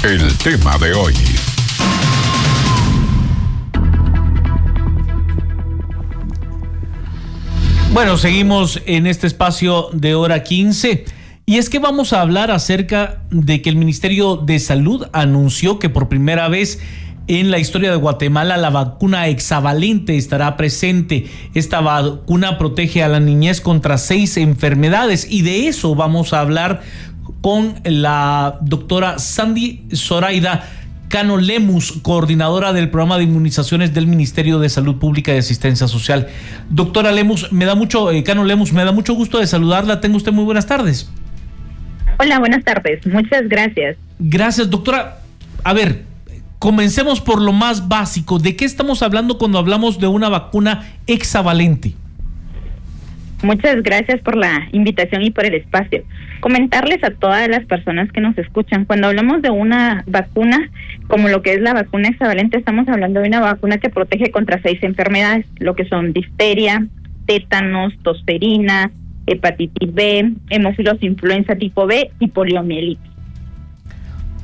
El tema de hoy. Bueno, seguimos en este espacio de hora 15 y es que vamos a hablar acerca de que el Ministerio de Salud anunció que por primera vez en la historia de Guatemala la vacuna hexavalente estará presente. Esta vacuna protege a la niñez contra 6 enfermedades y de eso vamos a hablar con la doctora Sandy Zoraida Cano Lemus, coordinadora del programa de inmunizaciones del Ministerio de Salud Pública y Asistencia Social. Doctora Lemus, Cano Lemus, me da mucho gusto de saludarla. Tenga usted muy buenas tardes. Hola, buenas tardes. Muchas gracias. Gracias, doctora. A ver, comencemos por lo más básico. ¿De qué estamos hablando cuando hablamos de una vacuna hexavalente? Muchas gracias por la invitación y por el espacio. Comentarles a todas las personas que nos escuchan, cuando hablamos de una vacuna, como lo que es la vacuna hexavalente, estamos hablando de una vacuna que protege contra 6 enfermedades, lo que son difteria, tétanos, tosferina, hepatitis B, hemófilos influenza tipo B y poliomielitis.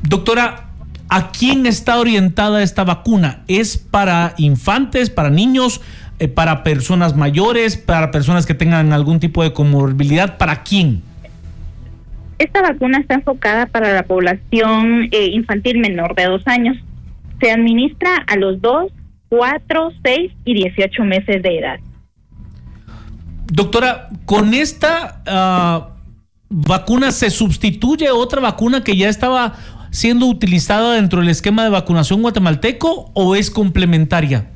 Doctora, ¿a quién está orientada esta vacuna? ¿Es para infantes, para niños, para personas mayores, para personas que tengan algún tipo de comorbilidad? ¿Para quién? Esta vacuna está enfocada para la población infantil menor de 2 años. Se administra a los 2, 4, 6 y 18 meses de edad. Doctora, ¿con esta vacuna se sustituye otra vacuna que ya estaba siendo utilizada dentro del esquema de vacunación guatemalteco o es complementaria?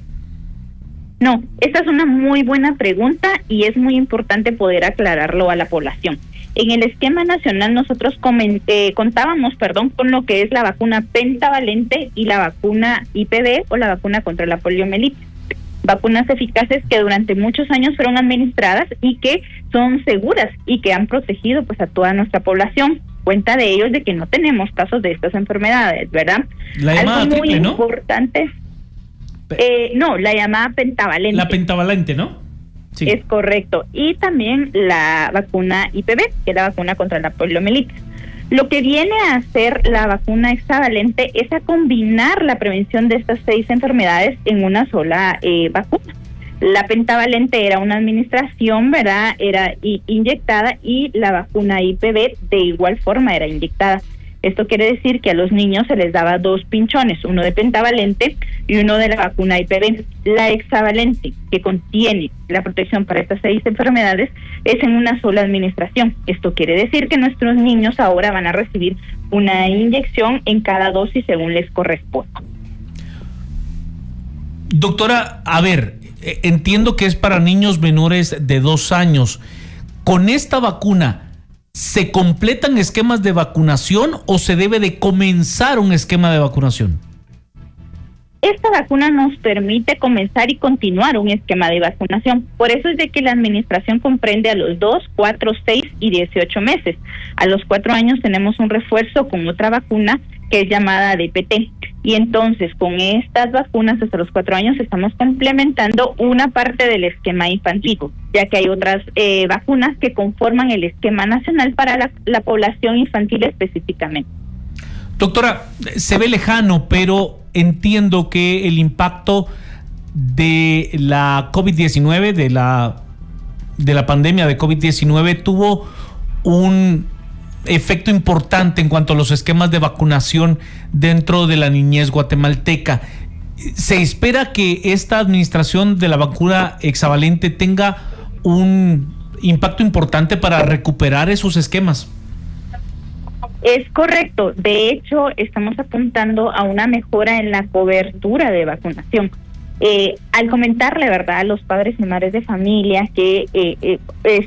No, esta es una muy buena pregunta y es muy importante poder aclararlo a la población. En el esquema nacional nosotros contábamos con lo que es la vacuna pentavalente y la vacuna IPV o la vacuna contra la poliomielitis. Vacunas eficaces que durante muchos años fueron administradas y que son seguras y que han protegido pues a toda nuestra población. Cuenta de ellos de que no tenemos casos de estas enfermedades, ¿verdad? La llamada algo triple, muy ¿no? Importante. No, la llamada pentavalente. La pentavalente, ¿no? Sí. Es correcto. Y también la vacuna IPV, que es la vacuna contra la poliomielitis. Lo que viene a hacer la vacuna hexavalente es a combinar la prevención de estas 6 enfermedades en una sola vacuna. La pentavalente era una administración, ¿verdad? Era inyectada y la vacuna IPV de igual forma era inyectada. Esto quiere decir que a los niños se les daba 2 pinchones, uno de pentavalente y uno de la vacuna IPV. La hexavalente, que contiene la protección para estas 6 enfermedades, es en una sola administración. Esto quiere decir que nuestros niños ahora van a recibir una inyección en cada dosis según les corresponda. Doctora, a ver, entiendo que es para niños menores de 2 años. ¿Con esta vacuna se completan esquemas de vacunación o se debe de comenzar un esquema de vacunación? Esta vacuna nos permite comenzar y continuar un esquema de vacunación. Por eso es de que la administración comprende a los 2, 4, 6 y 18 meses. A los 4 años tenemos un refuerzo con otra vacuna que es llamada DPT. Y entonces con estas vacunas hasta los 4 años estamos complementando una parte del esquema infantil, ya que hay otras vacunas que conforman el esquema nacional para la población infantil específicamente. Doctora, se ve lejano, pero entiendo que el impacto de la COVID-19, de la pandemia de COVID-19 tuvo un efecto importante en cuanto a los esquemas de vacunación dentro de la niñez guatemalteca. ¿Se espera que esta administración de la vacuna hexavalente tenga un impacto importante para recuperar esos esquemas? Es correcto. De hecho, estamos apuntando a una mejora en la cobertura de vacunación. Al comentarle, ¿verdad?, a los padres y madres de familia que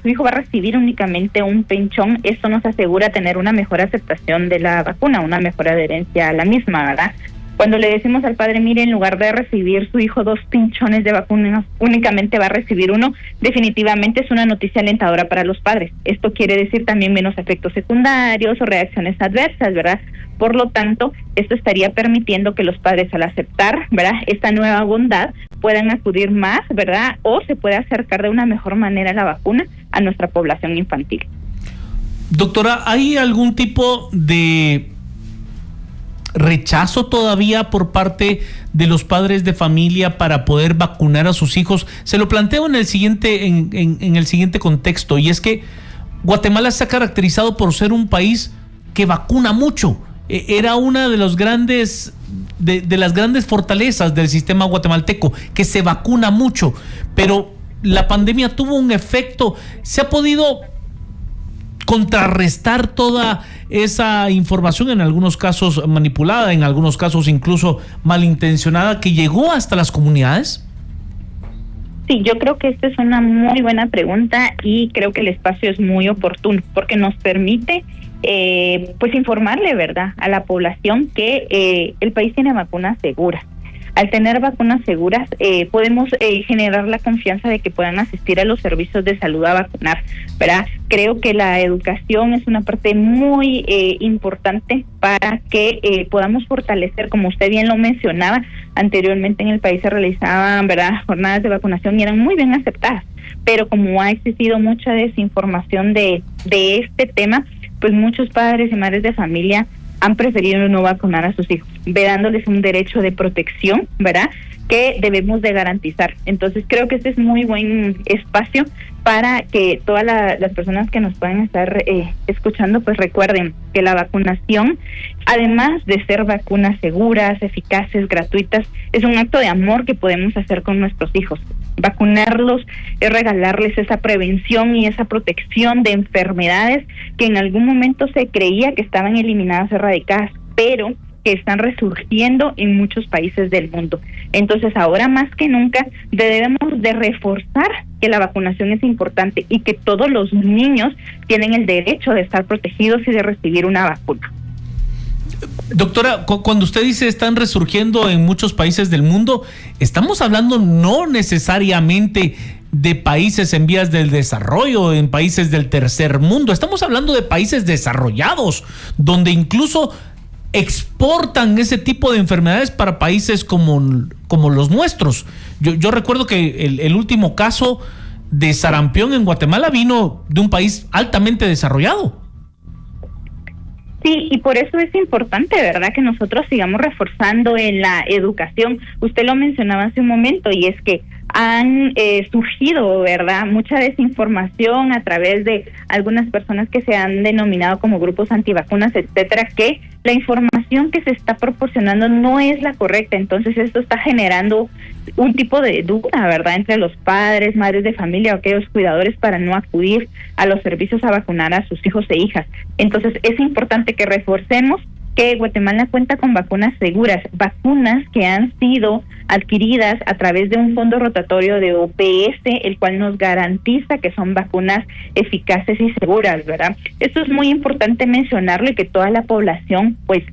su hijo va a recibir únicamente un pinchón, esto nos asegura tener una mejor aceptación de la vacuna, una mejor adherencia a la misma, ¿verdad? Cuando le decimos al padre, mire, en lugar de recibir su hijo 2 pinchones de vacuna, únicamente va a recibir 1, definitivamente es una noticia alentadora para los padres. Esto quiere decir también menos efectos secundarios o reacciones adversas, ¿verdad? Por lo tanto, esto estaría permitiendo que los padres, al aceptar, ¿verdad?, esta nueva bondad, puedan acudir más, ¿verdad?, o se pueda acercar de una mejor manera la vacuna a nuestra población infantil. Doctora, ¿hay algún tipo de rechazo todavía por parte de los padres de familia para poder vacunar a sus hijos. Se lo planteo en el siguiente contexto, y es que Guatemala se ha caracterizado por ser un país que vacuna mucho. Era una de los grandes de las grandes fortalezas del sistema guatemalteco, que se vacuna mucho, pero la pandemia tuvo un efecto. ¿Se ha podido contrarrestar toda esa información, en algunos casos manipulada, en algunos casos incluso malintencionada, que llegó hasta las comunidades? Sí, yo creo que esta es una muy buena pregunta y creo que el espacio es muy oportuno porque nos permite pues informarle, ¿verdad?, a la población que el país tiene vacunas seguras. Al tener vacunas seguras, podemos generar la confianza de que puedan asistir a los servicios de salud a vacunar, ¿verdad? Creo que la educación es una parte muy importante para que podamos fortalecer, como usted bien lo mencionaba, anteriormente en el país se realizaban, ¿verdad?, jornadas de vacunación y eran muy bien aceptadas, pero como ha existido mucha desinformación de este tema, pues muchos padres y madres de familia han preferido no vacunar a sus hijos, dándoles un derecho de protección, ¿verdad?, que debemos de garantizar. Entonces creo que este es muy buen espacio para que todas las personas que nos puedan estar escuchando, pues recuerden que la vacunación, además de ser vacunas seguras, eficaces, gratuitas, es un acto de amor que podemos hacer con nuestros hijos. Vacunarlos es regalarles esa prevención y esa protección de enfermedades que en algún momento se creía que estaban eliminadas, erradicadas, pero que están resurgiendo en muchos países del mundo. Entonces, ahora más que nunca debemos de reforzar que la vacunación es importante y que todos los niños tienen el derecho de estar protegidos y de recibir una vacuna. Doctora, cuando usted dice están resurgiendo en muchos países del mundo, estamos hablando no necesariamente de países en vías del desarrollo, en países del tercer mundo, estamos hablando de países desarrollados, donde incluso exportan ese tipo de enfermedades para países como los nuestros. Yo recuerdo que el último caso de sarampión en Guatemala vino de un país altamente desarrollado. Sí, y por eso es importante, ¿verdad?, que nosotros sigamos reforzando en la educación. Usted lo mencionaba hace un momento, y es que han surgido, ¿verdad?, mucha desinformación a través de algunas personas que se han denominado como grupos antivacunas, etcétera, que la información que se está proporcionando no es la correcta. Entonces esto está generando un tipo de duda, ¿verdad?, entre los padres, madres de familia o aquellos cuidadores para no acudir a los servicios a vacunar a sus hijos e hijas. Entonces es importante que reforcemos que Guatemala cuenta con vacunas seguras, vacunas que han sido adquiridas a través de un fondo rotatorio de OPS, el cual nos garantiza que son vacunas eficaces y seguras, ¿verdad? Esto es muy importante mencionarlo y que toda la población pues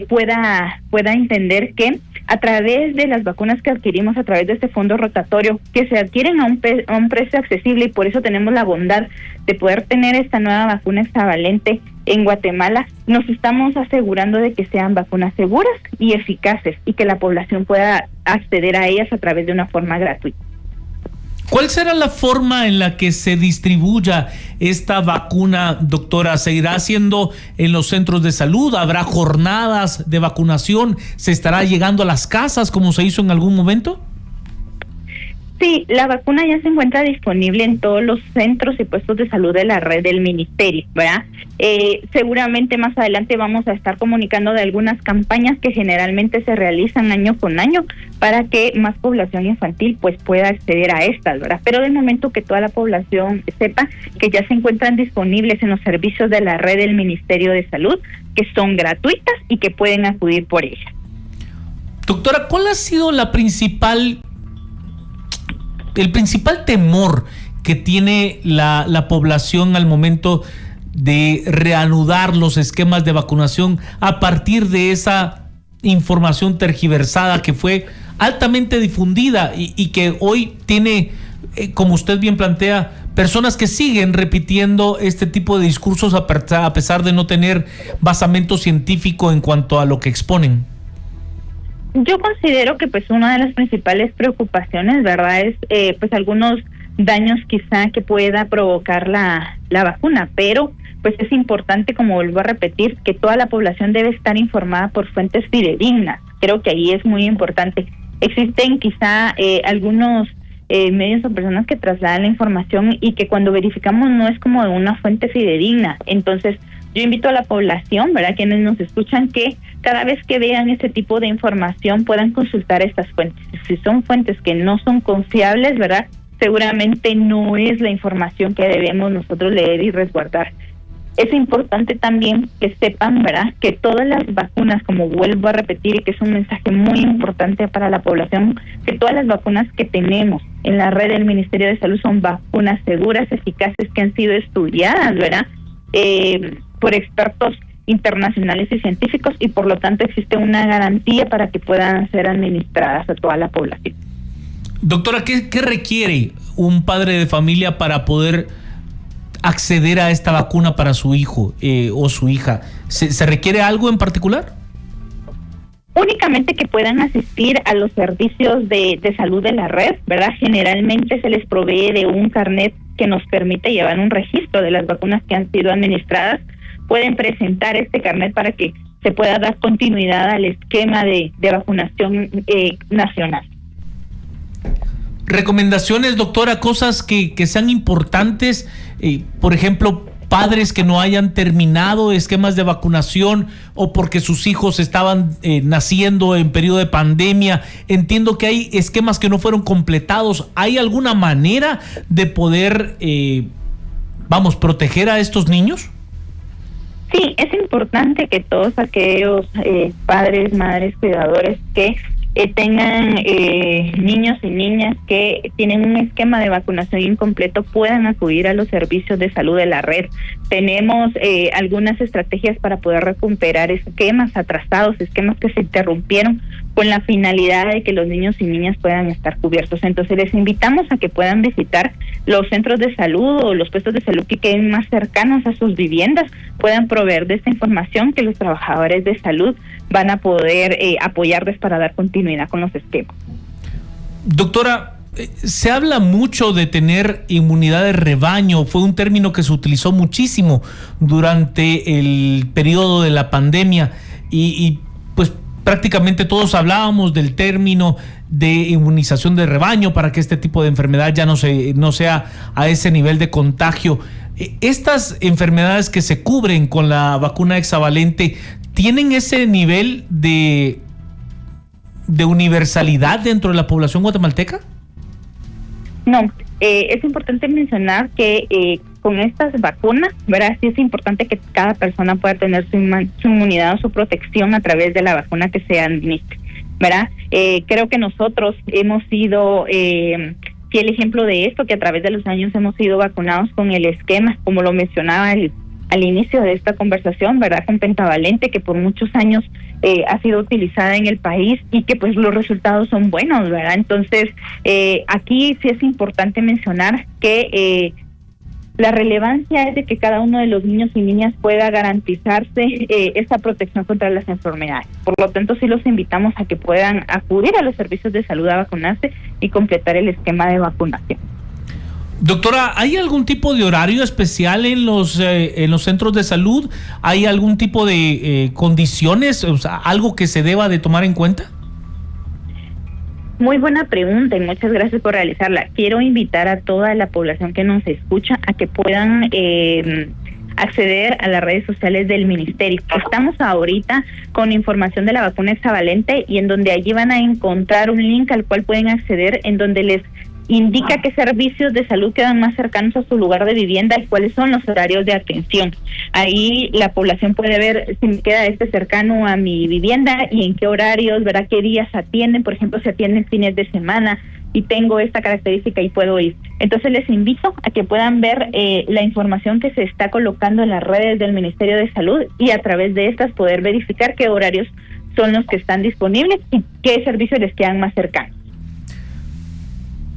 pueda entender que a través de las vacunas que adquirimos a través de este fondo rotatorio, que se adquieren a un precio accesible, y por eso tenemos la bondad de poder tener esta nueva vacuna hexavalente en Guatemala, nos estamos asegurando de que sean vacunas seguras y eficaces y que la población pueda acceder a ellas a través de una forma gratuita. ¿Cuál será la forma en la que se distribuya esta vacuna, doctora? ¿Se irá haciendo en los centros de salud? ¿Habrá jornadas de vacunación? ¿Se estará llegando a las casas como se hizo en algún momento? Sí, la vacuna ya se encuentra disponible en todos los centros y puestos de salud de la red del ministerio, ¿verdad? Seguramente más adelante vamos a estar comunicando de algunas campañas que generalmente se realizan año con año para que más población infantil pues pueda acceder a estas, ¿verdad? Pero de momento que toda la población sepa que ya se encuentran disponibles en los servicios de la red del Ministerio de Salud, que son gratuitas y que pueden acudir por ellas. Doctora, ¿cuál ha sido el principal temor que tiene la población al momento de reanudar los esquemas de vacunación a partir de esa información tergiversada que fue altamente difundida y que hoy tiene, como usted bien plantea, personas que siguen repitiendo este tipo de discursos a pesar de no tener basamento científico en cuanto a lo que exponen? Yo considero que pues una de las principales preocupaciones, ¿verdad?, es pues algunos daños quizá que pueda provocar la vacuna, pero pues es importante, como vuelvo a repetir, que toda la población debe estar informada por fuentes fidedignas. Creo que ahí es muy importante. Existen quizá algunos medios o personas que trasladan la información y que cuando verificamos no es como de una fuente fidedigna. Entonces, yo invito a la población, ¿verdad?, quienes nos escuchan, que cada vez que vean este tipo de información puedan consultar estas fuentes. Si son fuentes que no son confiables, ¿verdad?, seguramente no es la información que debemos nosotros leer y resguardar. Es importante también que sepan, ¿verdad?, que todas las vacunas, como vuelvo a repetir, y que es un mensaje muy importante para la población, que todas las vacunas que tenemos en la red del Ministerio de Salud son vacunas seguras, eficaces, que han sido estudiadas, ¿verdad?, por expertos internacionales y científicos, y por lo tanto existe una garantía para que puedan ser administradas a toda la población. Doctora, ¿qué requiere un padre de familia para poder acceder a esta vacuna para su hijo o su hija? ¿Se requiere algo en particular? Únicamente que puedan asistir a los servicios de salud de la red, ¿verdad? Generalmente se les provee de un carnet que nos permite llevar un registro de las vacunas que han sido administradas. Pueden presentar este carnet para que se pueda dar continuidad al esquema de vacunación nacional. Recomendaciones, doctora, cosas que sean importantes, por ejemplo, padres que no hayan terminado esquemas de vacunación o porque sus hijos estaban naciendo en periodo de pandemia. Entiendo que hay esquemas que no fueron completados. ¿Hay alguna manera de poder, proteger a estos niños? Sí, es importante que todos aquellos padres, madres, cuidadores que tengan niños y niñas que tienen un esquema de vacunación incompleto puedan acudir a los servicios de salud de la red. Tenemos algunas estrategias para poder recuperar esquemas atrasados, esquemas que se interrumpieron, con la finalidad de que los niños y niñas puedan estar cubiertos. Entonces les invitamos a que puedan visitar los centros de salud o los puestos de salud que queden más cercanos a sus viviendas, puedan proveer de esta información que los trabajadores de salud van a poder apoyarles para dar continuidad con los esquemas. Doctora, se habla mucho de tener inmunidad de rebaño. Fue un término que se utilizó muchísimo durante el periodo de la pandemia y pues prácticamente todos hablábamos del término de inmunización de rebaño para que este tipo de enfermedad ya no sea a ese nivel de contagio. Estas enfermedades que se cubren con la vacuna hexavalente, ¿tienen ese nivel de universalidad dentro de la población guatemalteca? No, es importante mencionar que con estas vacunas, ¿verdad?, sí es importante que cada persona pueda tener su inmunidad o su protección a través de la vacuna que se administre, ¿verdad? Creo que nosotros hemos sido fiel ejemplo de esto, que a través de los años hemos sido vacunados con el esquema, como lo mencionaba al inicio de esta conversación, ¿verdad?, con pentavalente, que por muchos años ha sido utilizada en el país y que pues los resultados son buenos, ¿verdad? Entonces, aquí sí es importante mencionar que la relevancia es de que cada uno de los niños y niñas pueda garantizarse esta protección contra las enfermedades. Por lo tanto, sí los invitamos a que puedan acudir a los servicios de salud a vacunarse y completar el esquema de vacunación. Doctora, ¿hay algún tipo de horario especial en los centros de salud? ¿Hay algún tipo de condiciones, o sea, algo que se deba de tomar en cuenta? Muy buena pregunta y muchas gracias por realizarla. Quiero invitar a toda la población que nos escucha a que puedan acceder a las redes sociales del ministerio. Estamos ahorita con información de la vacuna hexavalente y en donde allí van a encontrar un link al cual pueden acceder, en donde les indica qué servicios de salud quedan más cercanos a su lugar de vivienda y cuáles son los horarios de atención. Ahí la población puede ver si me queda cercano a mi vivienda y en qué horarios, ¿verdad?, qué días atienden. Por ejemplo, se atienden fines de semana y tengo esta característica y puedo ir. Entonces les invito a que puedan ver la información que se está colocando en las redes del Ministerio de Salud y a través de estas poder verificar qué horarios son los que están disponibles y qué servicios les quedan más cercanos.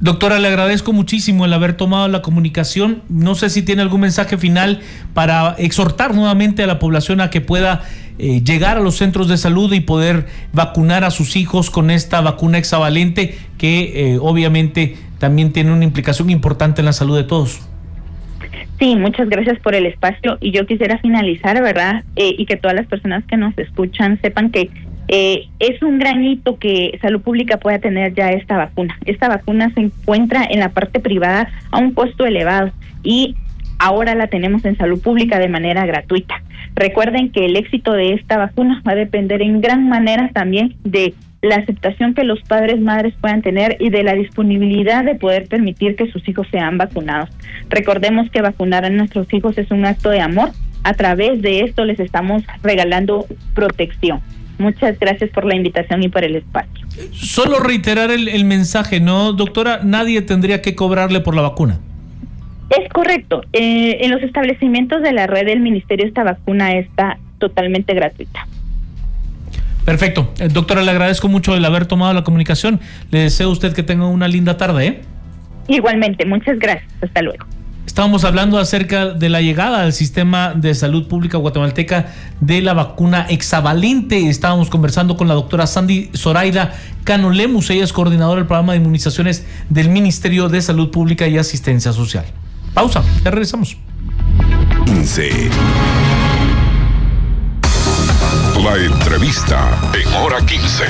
Doctora, le agradezco muchísimo el haber tomado la comunicación. No sé si tiene algún mensaje final para exhortar nuevamente a la población a que pueda llegar a los centros de salud y poder vacunar a sus hijos con esta vacuna hexavalente que obviamente también tiene una implicación importante en la salud de todos. Sí, muchas gracias por el espacio y yo quisiera finalizar, ¿verdad? Y que todas las personas que nos escuchan sepan que es un gran hito que Salud Pública pueda tener ya esta vacuna. Esta vacuna se encuentra en la parte privada a un costo elevado y ahora la tenemos en Salud Pública de manera gratuita. Recuerden que el éxito de esta vacuna va a depender en gran manera también de la aceptación que los padres, madres puedan tener y de la disponibilidad de poder permitir que sus hijos sean vacunados. Recordemos que vacunar a nuestros hijos es un acto de amor. A través de esto les estamos regalando protección. Muchas gracias por la invitación y por el espacio. Solo reiterar el mensaje, ¿no, doctora? Nadie tendría que cobrarle por la vacuna. Es correcto. En los establecimientos de la red del Ministerio esta vacuna está totalmente gratuita. Perfecto. Doctora, le agradezco mucho el haber tomado la comunicación. Le deseo a usted que tenga una linda tarde, ¿eh? Igualmente, muchas gracias. Hasta luego. Estábamos hablando acerca de la llegada al sistema de salud pública guatemalteca de la vacuna hexavalente. Estábamos conversando con la doctora Sandy Zoraida Cano Lemus. Ella es coordinadora del programa de inmunizaciones del Ministerio de Salud Pública y Asistencia Social. Pausa, ya regresamos. 15. La entrevista en hora 15.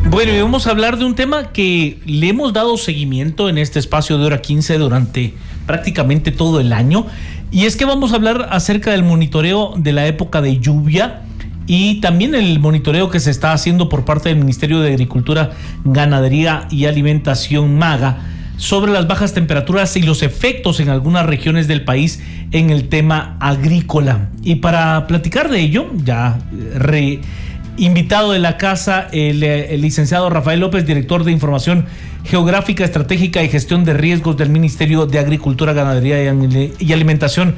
Bueno, y vamos a hablar de un tema que le hemos dado seguimiento en este espacio de hora 15 durante prácticamente todo el año. Y es que vamos a hablar acerca del monitoreo de la época de lluvia y también el monitoreo que se está haciendo por parte del Ministerio de Agricultura, Ganadería y Alimentación, MAGA, sobre las bajas temperaturas y los efectos en algunas regiones del país en el tema agrícola. Y para platicar de ello, ya invitado de la casa, el licenciado Rafael López, director de Información Geográfica, Estratégica y Gestión de Riesgos del Ministerio de Agricultura, Ganadería y Alimentación.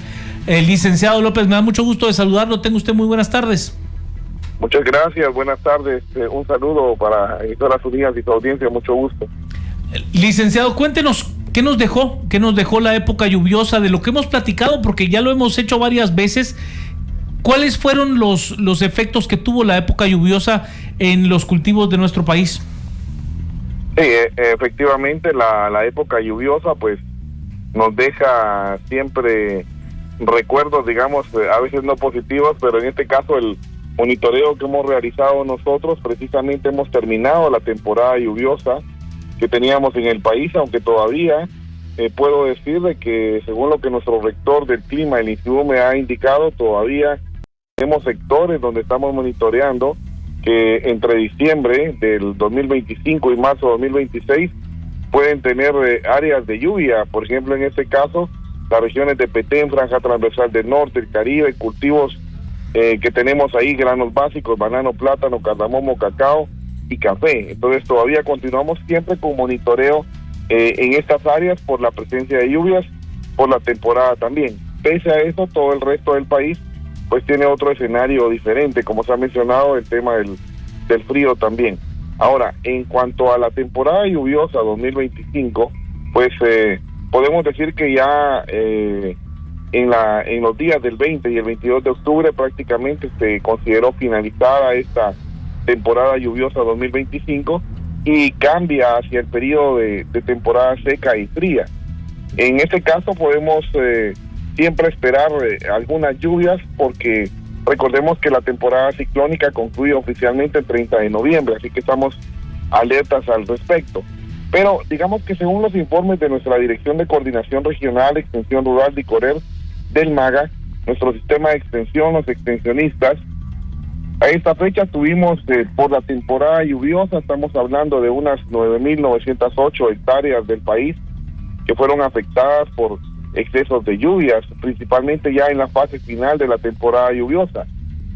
Licenciado López, me da mucho gusto de saludarlo. Tenga usted muy buenas tardes. Muchas gracias, buenas tardes. Un saludo para todas sus días y su audiencia, mucho gusto. Licenciado, cuéntenos qué nos dejó la época lluviosa de lo que hemos platicado, porque ya lo hemos hecho varias veces. ¿Cuáles fueron los efectos que tuvo la época lluviosa en los cultivos de nuestro país? Sí, efectivamente la época lluviosa pues nos deja siempre recuerdos, digamos, a veces no positivos, pero en este caso el monitoreo que hemos realizado nosotros, precisamente hemos terminado la temporada lluviosa que teníamos en el país, aunque todavía puedo decir de que según lo que nuestro rector del clima, el INSIBU, me ha indicado, todavía tenemos sectores donde estamos monitoreando que entre diciembre del 2025 y marzo de 2026 pueden tener áreas de lluvia. Por ejemplo, en este caso, las regiones de Petén, Franja Transversal del Norte, el Caribe, cultivos que tenemos ahí, granos básicos, banano, plátano, cardamomo, cacao y café. Entonces todavía continuamos siempre con monitoreo en estas áreas por la presencia de lluvias, por la temporada también. Pese a eso, todo el resto del país pues tiene otro escenario diferente, como se ha mencionado, el tema del frío también. Ahora, en cuanto a la temporada lluviosa 2025, pues podemos decir que ya en los días del 20 y el 22 de octubre prácticamente se consideró finalizada esta temporada lluviosa 2025 y cambia hacia el periodo de temporada seca y fría. En este caso podemos siempre esperar algunas lluvias, porque recordemos que la temporada ciclónica concluye oficialmente el 30 de noviembre, así que estamos alertas al respecto. Pero digamos que según los informes de nuestra Dirección de Coordinación Regional, Extensión Rural de ICORER del MAGA, nuestro sistema de extensión, los extensionistas, a esta fecha tuvimos por la temporada lluviosa, estamos hablando de unas 9.908 hectáreas del país que fueron afectadas por excesos de lluvias, principalmente ya en la fase final de la temporada lluviosa.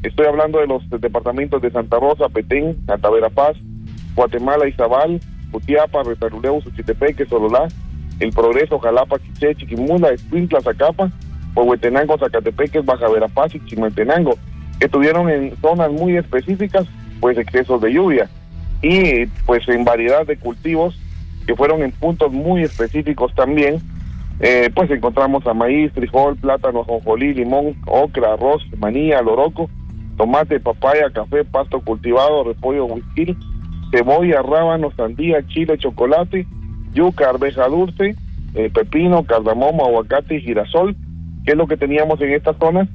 Estoy hablando de los departamentos de Santa Rosa, Petén, Ataverapaz, Guatemala, Izabal, Jutiapa, Retaluleu, Suchitepeque, Sololá, El Progreso, Jalapa, Quiché, Chiquimula, Escuintla, Zacapa, Huehuetenango, Zacatepeques, Baja Verapaz y Chimaltenango, que tuvieron en zonas muy específicas pues excesos de lluvia, y pues en variedad de cultivos que fueron en puntos muy específicos también. Pues encontramos a maíz, frijol, plátano, ajonjolí, limón, ocra, arroz, manía, loroco, tomate, papaya, café, pasto cultivado, repollo, huisquil, cebolla, rábano, sandía, chile, chocolate, yuca, arveja dulce, pepino, cardamomo, aguacate y girasol, que es lo que teníamos en estas zonas,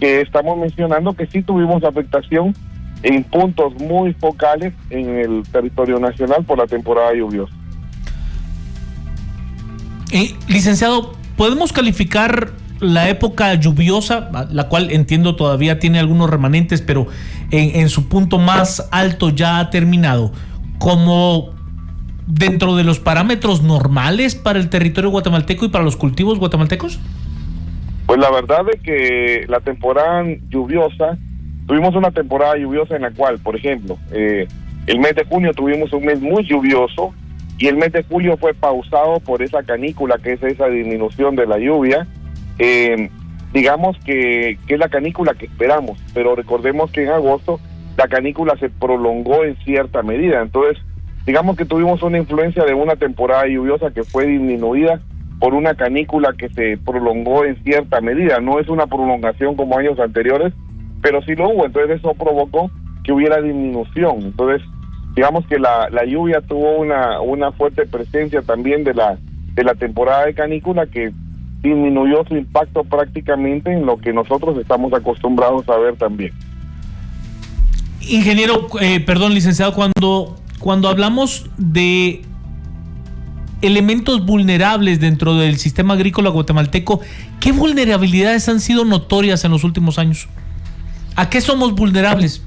que estamos mencionando que sí tuvimos afectación en puntos muy focales en el territorio nacional por la temporada lluviosa. Licenciado, ¿podemos calificar la época lluviosa, la cual entiendo todavía tiene algunos remanentes, pero en su punto más alto ya ha terminado, como dentro de los parámetros normales para el territorio guatemalteco y para los cultivos guatemaltecos? Pues la verdad es que la temporada lluviosa, tuvimos una temporada lluviosa en la cual, por ejemplo, el mes de junio tuvimos un mes muy lluvioso y el mes de julio fue pausado por esa canícula, que es esa disminución de la lluvia. Digamos que es la canícula que esperamos, pero recordemos que en agosto la canícula se prolongó en cierta medida, entonces digamos que tuvimos una influencia de una temporada lluviosa que fue disminuida por una canícula que se prolongó en cierta medida. No es una prolongación como años anteriores, pero sí lo hubo, entonces eso provocó que hubiera disminución. Entonces digamos que la lluvia tuvo una fuerte presencia también de la temporada de canícula, que disminuyó su impacto prácticamente en lo que nosotros estamos acostumbrados a ver también. Ingeniero, perdón, licenciado, cuando hablamos de elementos vulnerables dentro del sistema agrícola guatemalteco, ¿qué vulnerabilidades han sido notorias en los últimos años? ¿A qué somos vulnerables?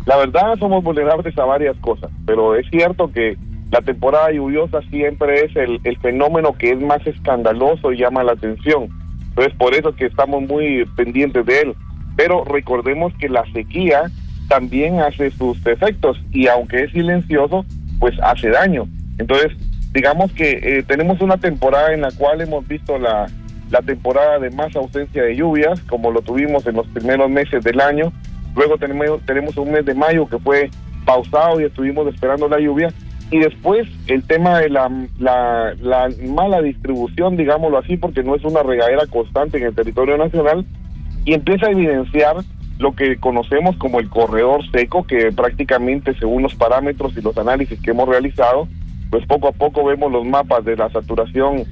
La verdad, somos vulnerables a varias cosas, pero es cierto que la temporada lluviosa siempre es el fenómeno que es más escandaloso y llama la atención. Entonces, por eso es que estamos muy pendientes de él. Pero recordemos que la sequía también hace sus efectos y aunque es silencioso, pues hace daño. Entonces, digamos que tenemos una temporada en la cual hemos visto la temporada de más ausencia de lluvias, como lo tuvimos en los primeros meses del año. Luego tenemos un mes de mayo que fue pausado y estuvimos esperando la lluvia. Y después el tema de la mala distribución, digámoslo así, porque no es una regadera constante en el territorio nacional, y empieza a evidenciar lo que conocemos como el corredor seco, que prácticamente según los parámetros y los análisis que hemos realizado, pues poco a poco vemos los mapas de la saturación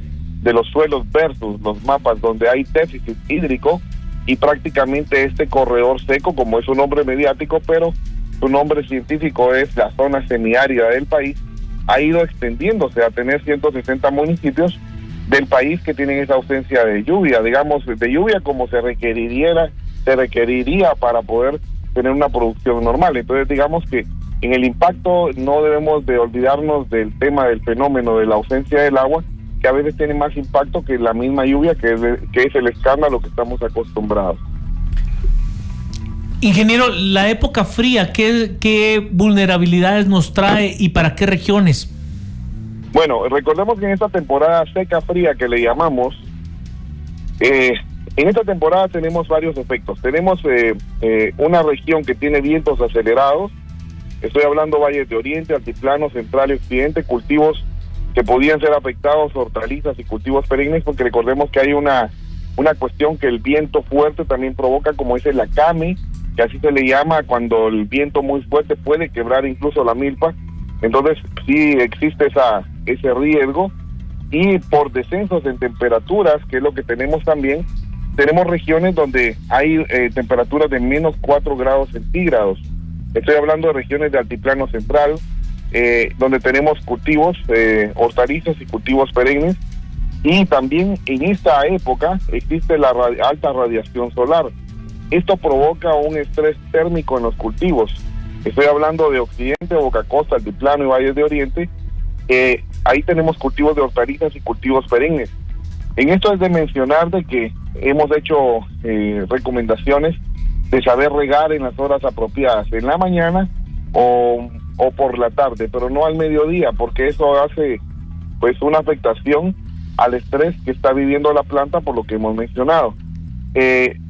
de los suelos versus los mapas donde hay déficit hídrico, y prácticamente este corredor seco, como es un nombre mediático, pero su nombre científico es la zona semiárida del país, ha ido extendiéndose a tener 160 municipios del país que tienen esa ausencia de lluvia, digamos, de lluvia como se requeriría para poder tener una producción normal. Entonces digamos que en el impacto no debemos de olvidarnos del tema del fenómeno de la ausencia del agua, que a veces tiene más impacto que la misma lluvia, que es el escándalo que estamos acostumbrados. Ingeniero, la época fría, ¿qué vulnerabilidades nos trae y para qué regiones? Bueno, recordemos que en esta temporada seca fría que le llamamos, en esta temporada tenemos varios efectos. Tenemos una región que tiene vientos acelerados, estoy hablando valles de Oriente, Altiplano, Central y Occidente, cultivos que podían ser afectados, hortalizas y cultivos perennes, porque recordemos que hay una cuestión que el viento fuerte también provoca, como es el acame, que así se le llama cuando el viento muy fuerte puede quebrar incluso la milpa. Entonces sí existe ese riesgo, y por descensos en temperaturas, que es lo que tenemos también, tenemos regiones donde hay temperaturas de menos 4 grados centígrados. Estoy hablando de regiones de altiplano central, donde tenemos cultivos, hortalizas y cultivos perennes, y también en esta época existe la alta radiación solar. Esto provoca un estrés térmico en los cultivos. Estoy hablando de Occidente, Boca Costa, Altiplano y Valles de Oriente. Ahí tenemos cultivos de hortalizas y cultivos perennes. En esto es de mencionar de que hemos hecho recomendaciones de saber regar en las horas apropiadas, en la mañana o por la tarde, pero no al mediodía, porque eso hace pues una afectación al estrés que está viviendo la planta, por lo que hemos mencionado.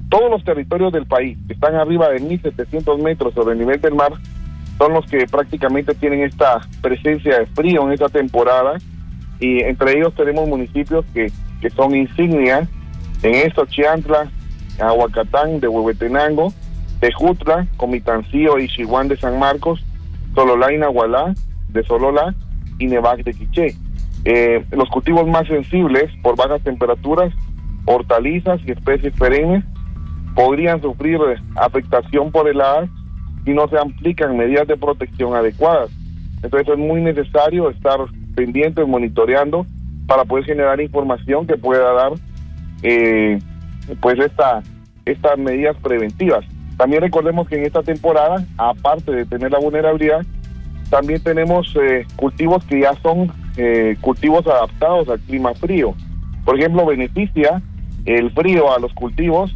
Todos los territorios del país que están arriba de 1.700 metros sobre el nivel del mar son los que prácticamente tienen esta presencia de frío en esta temporada, y entre ellos tenemos municipios que son insignias en esto: Chiantla, Ahuacatán de Huehuetenango, Tejutla, Comitancillo y Xihuán de San Marcos, Sololá y Nahualá de Sololá y Nevac de Quiché. Los cultivos más sensibles por bajas temperaturas, hortalizas y especies perennes, podrían sufrir afectación por heladas si no se aplican medidas de protección adecuadas. Entonces es muy necesario estar pendientes, monitoreando, para poder generar información que pueda dar pues estas medidas preventivas. También recordemos que en esta temporada, aparte de tener la vulnerabilidad, también tenemos cultivos que ya son cultivos adaptados al clima frío. Por ejemplo, beneficia el frío a los cultivos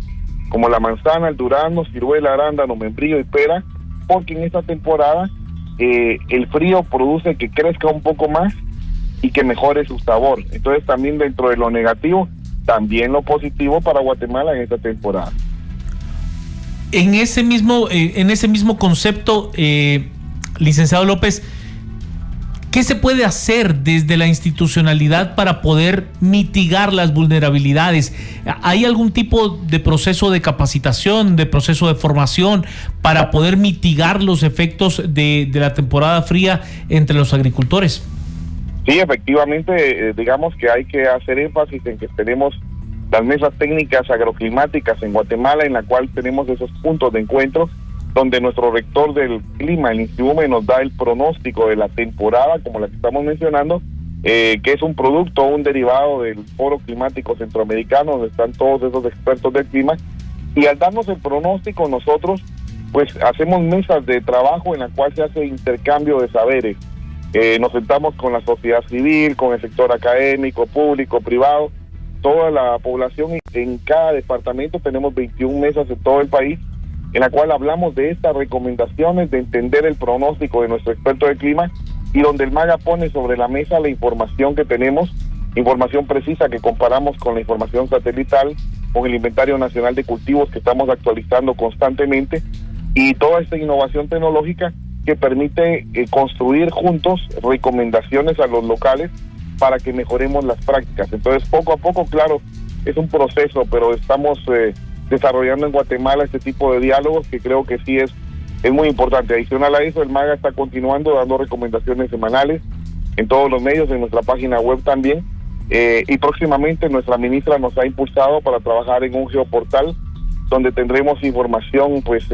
como la manzana, el durazno, ciruela, arándano, membrillo y pera, porque en esta temporada el frío produce que crezca un poco más y que mejore su sabor. Entonces también dentro de lo negativo, también lo positivo para Guatemala en esta temporada. En ese mismo concepto, licenciado López, ¿qué se puede hacer desde la institucionalidad para poder mitigar las vulnerabilidades? ¿Hay algún tipo de proceso de capacitación, de proceso de formación para poder mitigar los efectos de la temporada fría entre los agricultores? Sí, efectivamente, digamos que hay que hacer énfasis en que tenemos las mesas técnicas agroclimáticas en Guatemala, en la cual tenemos esos puntos de encuentro donde nuestro rector del clima, el INSIUME, nos da el pronóstico de la temporada, como la que estamos mencionando, que es un producto, un derivado del Foro Climático Centroamericano, donde están todos esos expertos del clima, y al darnos el pronóstico nosotros, pues hacemos mesas de trabajo en la cual se hace intercambio de saberes. Nos sentamos con la sociedad civil, con el sector académico, público, privado, toda la población. En cada departamento tenemos 21 mesas en todo el país, en la cual hablamos de estas recomendaciones, de entender el pronóstico de nuestro experto de clima, y donde el MAGA pone sobre la mesa la información que tenemos, información precisa que comparamos con la información satelital, con el Inventario Nacional de Cultivos que estamos actualizando constantemente, y toda esta innovación tecnológica que permite construir juntos recomendaciones a los locales para que mejoremos las prácticas. Entonces, poco a poco, claro, es un proceso, pero estamos desarrollando en Guatemala este tipo de diálogos que creo que sí es muy importante. Adicional a eso, el MAGA está continuando dando recomendaciones semanales en todos los medios, en nuestra página web también, y próximamente nuestra ministra nos ha impulsado para trabajar en un geoportal donde tendremos información pues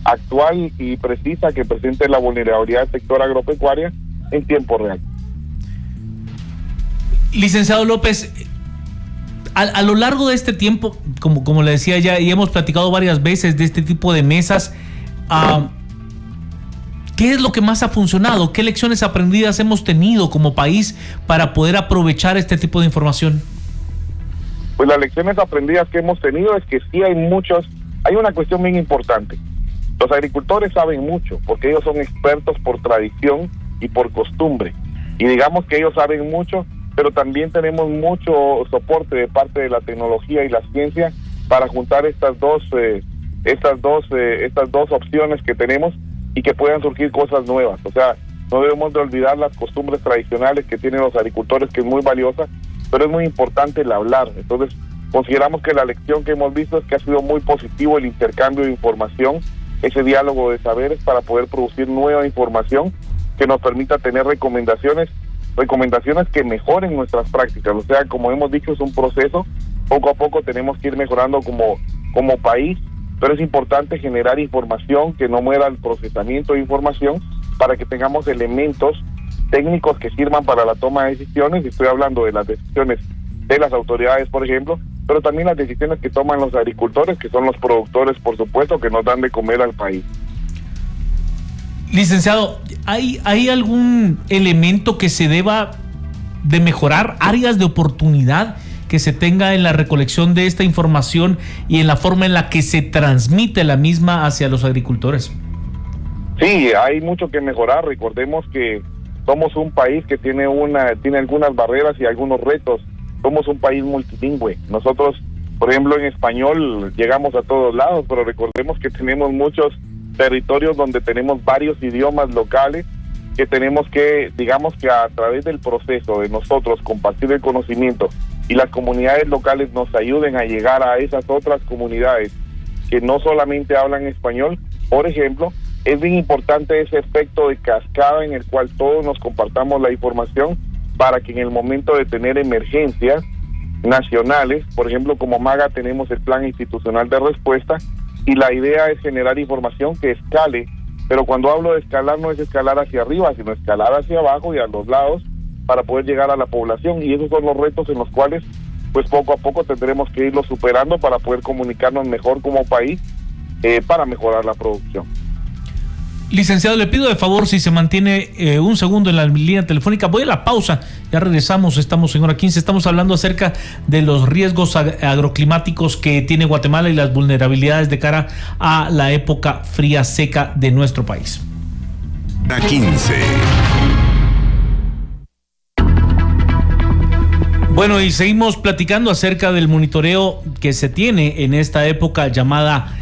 actual y precisa que presente la vulnerabilidad del sector agropecuario en tiempo real. Licenciado López, a lo largo de este tiempo, como le decía ya, y hemos platicado varias veces de este tipo de mesas, ¿qué es lo que más ha funcionado? ¿Qué lecciones aprendidas hemos tenido como país para poder aprovechar este tipo de información? Pues las lecciones aprendidas que hemos tenido es que sí hay una cuestión bien importante. Los agricultores saben mucho, porque ellos son expertos por tradición y por costumbre. Y digamos que ellos saben mucho, pero también tenemos mucho soporte de parte de la tecnología y la ciencia para juntar estas dos opciones que tenemos y que puedan surgir cosas nuevas. O sea, no debemos de olvidar las costumbres tradicionales que tienen los agricultores, que es muy valiosa, pero es muy importante el hablar. Entonces, consideramos que la lección que hemos visto es que ha sido muy positivo el intercambio de información, ese diálogo de saberes para poder producir nueva información que nos permita tener recomendaciones que mejoren nuestras prácticas. O sea, como hemos dicho, es un proceso, poco a poco tenemos que ir mejorando como país, pero es importante generar información, que no muera el procesamiento de información, para que tengamos elementos técnicos que sirvan para la toma de decisiones. Estoy hablando de las decisiones de las autoridades, por ejemplo, pero también las decisiones que toman los agricultores, que son los productores, por supuesto, que nos dan de comer al país. Licenciado, ¿hay algún elemento que se deba de mejorar, áreas de oportunidad que se tenga en la recolección de esta información y en la forma en la que se transmite la misma hacia los agricultores? Sí, hay mucho que mejorar. Recordemos que somos un país que tiene algunas barreras y algunos retos. Somos un país multilingüe. Nosotros, por ejemplo, en español llegamos a todos lados, pero recordemos que tenemos muchos territorios donde tenemos varios idiomas locales que tenemos que, digamos que a través del proceso de nosotros compartir el conocimiento y las comunidades locales nos ayuden a llegar a esas otras comunidades que no solamente hablan español, por ejemplo, es bien importante ese efecto de cascada en el cual todos nos compartamos la información para que en el momento de tener emergencias nacionales, por ejemplo, como MAGA tenemos el Plan Institucional de Respuesta, y la idea es generar información que escale, pero cuando hablo de escalar no es escalar hacia arriba, sino escalar hacia abajo y a los lados para poder llegar a la población, y esos son los retos en los cuales pues poco a poco tendremos que irlos superando para poder comunicarnos mejor como país, para mejorar la producción. Licenciado, le pido de favor si se mantiene un segundo en la línea telefónica. Voy a la pausa, ya regresamos, estamos en hora 15, estamos hablando acerca de los riesgos agroclimáticos que tiene Guatemala y las vulnerabilidades de cara a la época fría seca de nuestro país. Hora 15. Bueno, y seguimos platicando acerca del monitoreo que se tiene en esta época llamada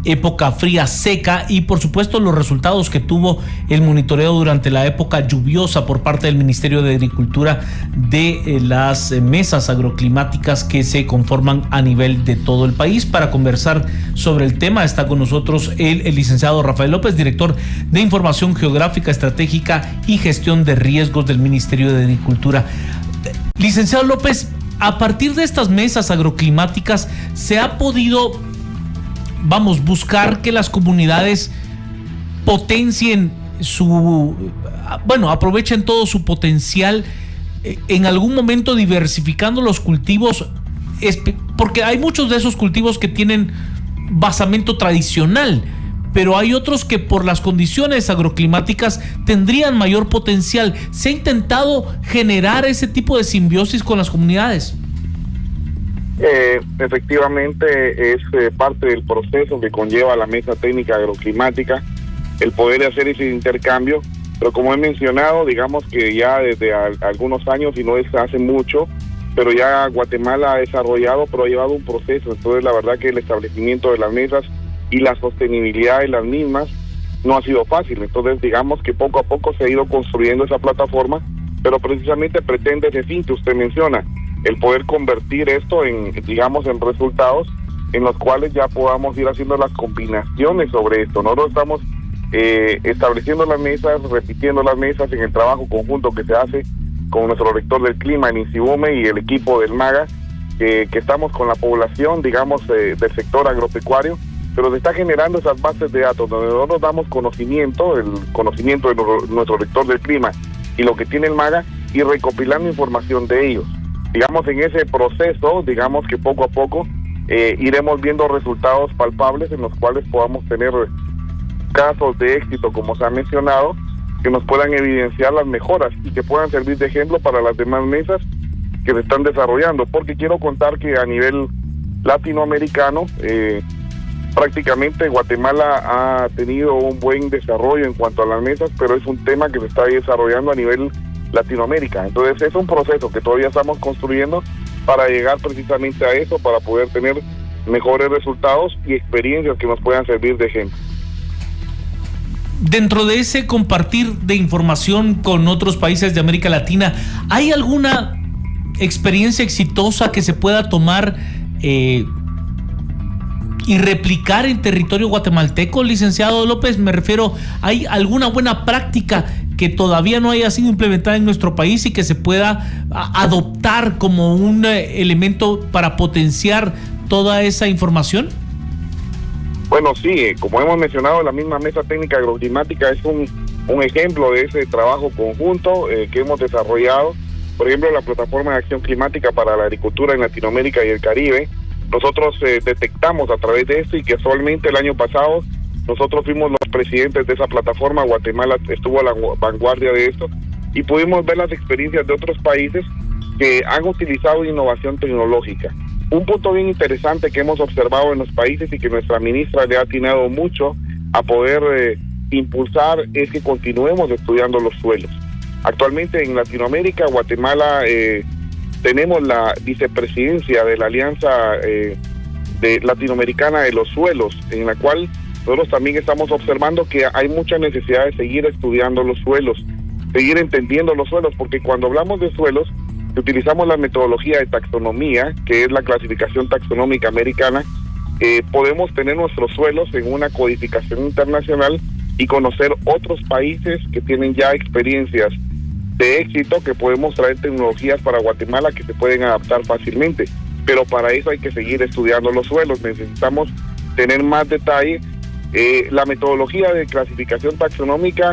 época fría seca, y por supuesto los resultados que tuvo el monitoreo durante la época lluviosa por parte del Ministerio de Agricultura de las mesas agroclimáticas que se conforman a nivel de todo el país. Para conversar sobre el tema está con nosotros el licenciado Rafael López, director de Información Geográfica, Estratégica y Gestión de Riesgos del Ministerio de Agricultura. Licenciado López, a partir de estas mesas agroclimáticas se ha podido buscar que las comunidades potencien aprovechen todo su potencial, en algún momento diversificando los cultivos, porque hay muchos de esos cultivos que tienen basamento tradicional, pero hay otros que por las condiciones agroclimáticas tendrían mayor potencial. ¿Se ha intentado generar ese tipo de simbiosis con las comunidades? Efectivamente es parte del proceso que conlleva la mesa técnica agroclimática el poder hacer ese intercambio, pero como he mencionado, digamos que ya desde algunos años, y no es hace mucho, pero ya Guatemala ha desarrollado, pero ha llevado un proceso. Entonces la verdad que el establecimiento de las mesas y la sostenibilidad de las mismas no ha sido fácil. Entonces digamos que poco a poco se ha ido construyendo esa plataforma, pero precisamente pretende ese fin que usted menciona, el poder convertir esto en resultados en los cuales ya podamos ir haciendo las combinaciones sobre esto. Nosotros estamos estableciendo las mesas, repitiendo las mesas en el trabajo conjunto que se hace con nuestro rector del clima, el INSIBUME, y el equipo del MAGA, que estamos con la población, del sector agropecuario, pero se está generando esas bases de datos donde nosotros damos conocimiento, el conocimiento de nuestro rector del clima y lo que tiene el MAGA, y recopilando información de ellos. En ese proceso, que poco a poco iremos viendo resultados palpables en los cuales podamos tener casos de éxito, como se ha mencionado, que nos puedan evidenciar las mejoras y que puedan servir de ejemplo para las demás mesas que se están desarrollando, porque quiero contar que a nivel latinoamericano, prácticamente Guatemala ha tenido un buen desarrollo en cuanto a las mesas, pero es un tema que se está desarrollando a nivel Latinoamérica. Entonces es un proceso que todavía estamos construyendo para llegar precisamente a eso, para poder tener mejores resultados y experiencias que nos puedan servir de ejemplo. Dentro de ese compartir de información con otros países de América Latina, ¿hay alguna experiencia exitosa que se pueda tomar y replicar en territorio guatemalteco, licenciado López? Me refiero, ¿hay alguna buena práctica que todavía no haya sido implementada en nuestro país y que se pueda adoptar como un elemento para potenciar toda esa información? Bueno, sí, como hemos mencionado, la misma mesa técnica agroclimática es un ejemplo de ese trabajo conjunto que hemos desarrollado. Por ejemplo, la plataforma de acción climática para la agricultura en Latinoamérica y el Caribe. Nosotros detectamos a través de esto, y que solamente el año pasado nosotros fuimos los presidentes de esa plataforma. Guatemala estuvo a la vanguardia de esto, y pudimos ver las experiencias de otros países que han utilizado innovación tecnológica. Un punto bien interesante que hemos observado en los países y que nuestra ministra le ha atinado mucho a poder impulsar es que continuemos estudiando los suelos. Actualmente en Latinoamérica, Guatemala, tenemos la vicepresidencia de la Alianza Latinoamericana de los Suelos, en la cual nosotros también estamos observando que hay mucha necesidad de seguir estudiando los suelos, seguir entendiendo los suelos, porque cuando hablamos de suelos, utilizamos la metodología de taxonomía, que es la clasificación taxonómica americana. Podemos tener nuestros suelos en una codificación internacional y conocer otros países que tienen ya experiencias de éxito que podemos traer tecnologías para Guatemala que se pueden adaptar fácilmente, pero para eso hay que seguir estudiando los suelos, necesitamos tener más detalle. La metodología de clasificación taxonómica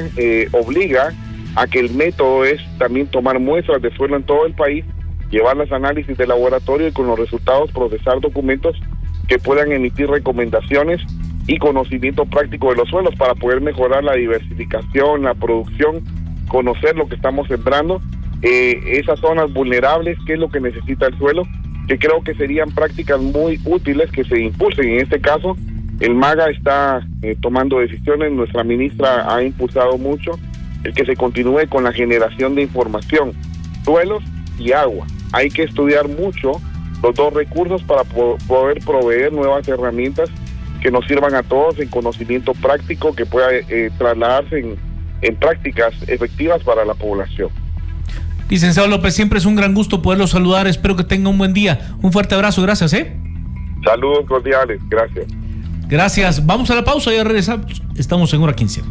obliga a que el método es también tomar muestras de suelo en todo el país, llevarlas a análisis de laboratorio y con los resultados procesar documentos que puedan emitir recomendaciones y conocimiento práctico de los suelos para poder mejorar la diversificación, la producción, conocer lo que estamos sembrando, esas zonas vulnerables, qué es lo que necesita el suelo, que creo que serían prácticas muy útiles que se impulsen. En este caso, el MAGA está tomando decisiones, nuestra ministra ha impulsado mucho el que se continúe con la generación de información, suelos y agua. Hay que estudiar mucho los dos recursos para poder proveer nuevas herramientas que nos sirvan a todos en conocimiento práctico que pueda trasladarse en prácticas efectivas para la población. Licenciado López, siempre es un gran gusto poderlo saludar, espero que tenga un buen día. Un fuerte abrazo, gracias. Saludos cordiales, gracias. Gracias, vamos a la pausa y ya regresamos. Estamos en Hora 15.